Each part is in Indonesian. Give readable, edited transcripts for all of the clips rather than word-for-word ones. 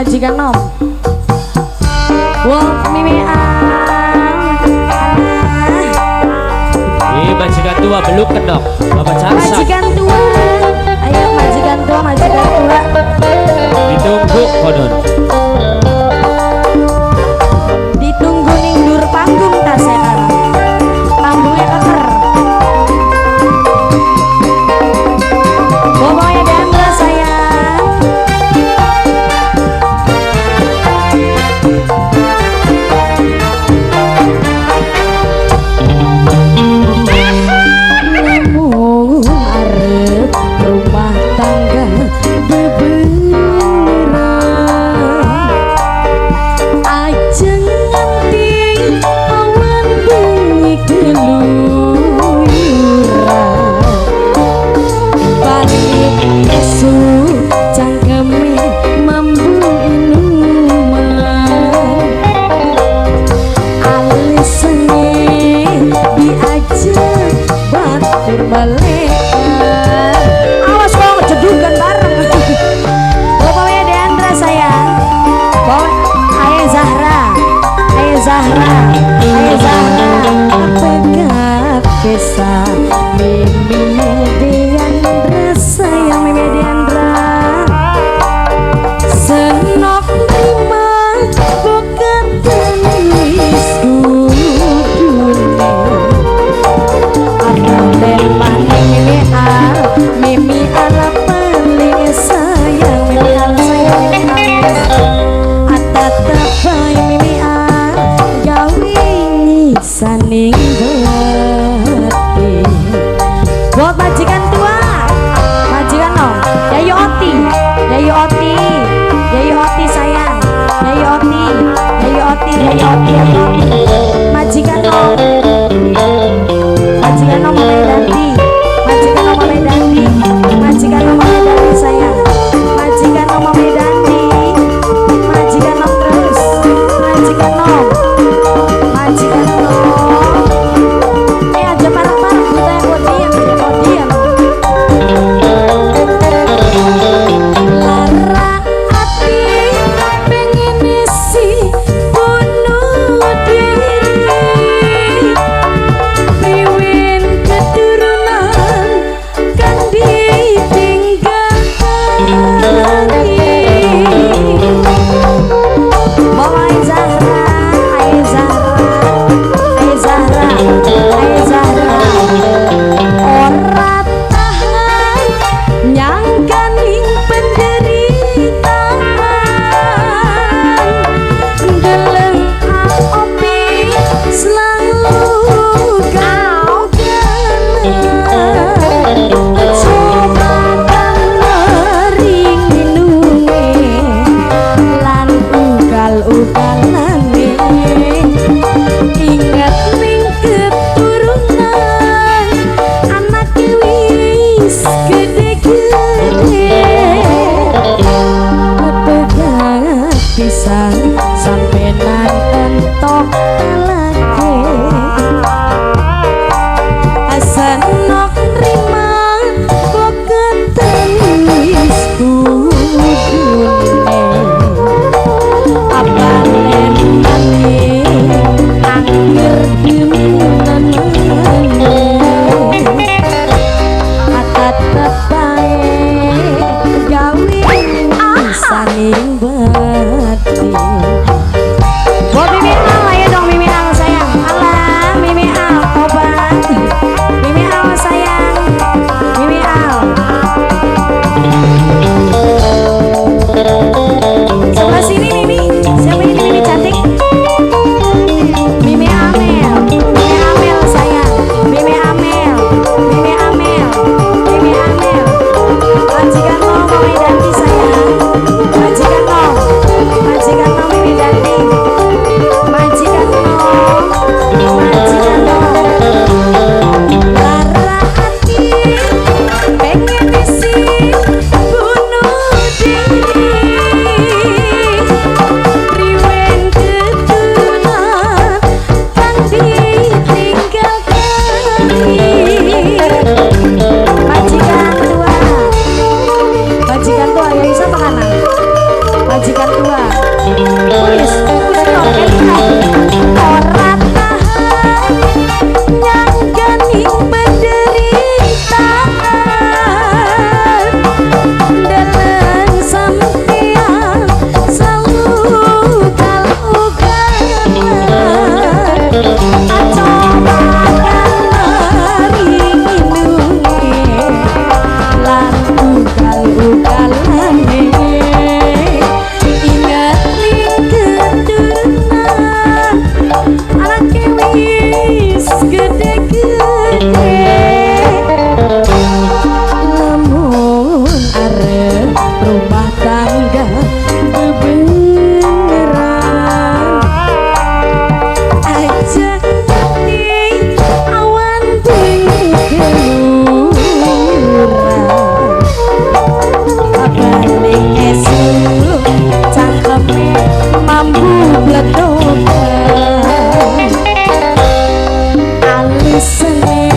majikan nom. Wong mimi majikan tua belum kedok Bapak Carsan. majikan tua. Ayo majikan tua, majikan tua. Ditunggu konon. Ditunggu ning dur panggung ta sekarang. Panggungnya keker. Pokoknya Dandra sayang. Arep rumah tangga bebeneran ajeng nganti awan bengi keluyuran balik esuk cangkeme mambu inuman alisane diajak batur malaikat awas kok jedukan bareng. Pokoknya Deandra sayang. Ayo Zahra, ayo Zahra, ayo Zahra. Pegang pesa Mimi Deandra sayang, Mimi Deandra. Senok lima bukan tenis kudunya. Apaten paning Mimi ala paling sayang, Mimi ala sayang, Mimi ala atatapai Mimi gawe nyisaning hati. Buat majikan tua, majikan nom, Yayu Oti, Yayu Oti, Yayu Oti sayang, Yayu Oti, Yayu Oti, Yayu Oti, majikan nom, majikan nom Medanti, majikan nom Medanti, majikan nom Medanti sayang, majikan nom Medanti, majikan nom terus, majikan nom, majikan nom. Aja bareng-bareng kita yang podium, podium. Lara hati pengen isi bunuh diri. Piwin keturunan kan ditinggali. Bawa Zahra, ayo Zahra, ayo Zahra, ayo Zahra. Ora tahan nyangkaning penderitaan. Deleng opi selalu kau kenal. Coba mering minumnya lan ugal-ugalane. Ingat ning keturunan anak wis gede-gede. Pegang pisan sampai nanten tok lagi. Asanok nerima kok ketenis kudune. Apa lemane angger dimenane. Atatapae gawe saning bati. Bo Mimi Ang, ayo dong Mimi Ang Alisane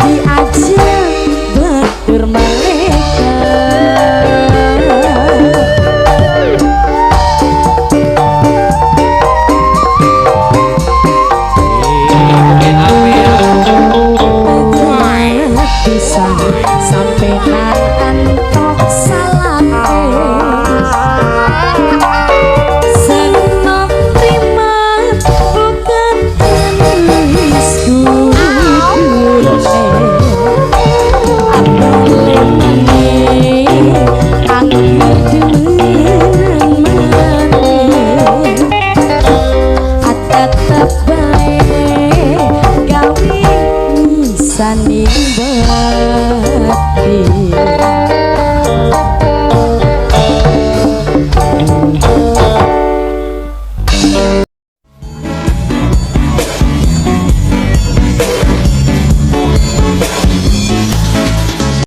diajak batur mereka bisa sampai antok salate senang terima bukan tenisku Sani bati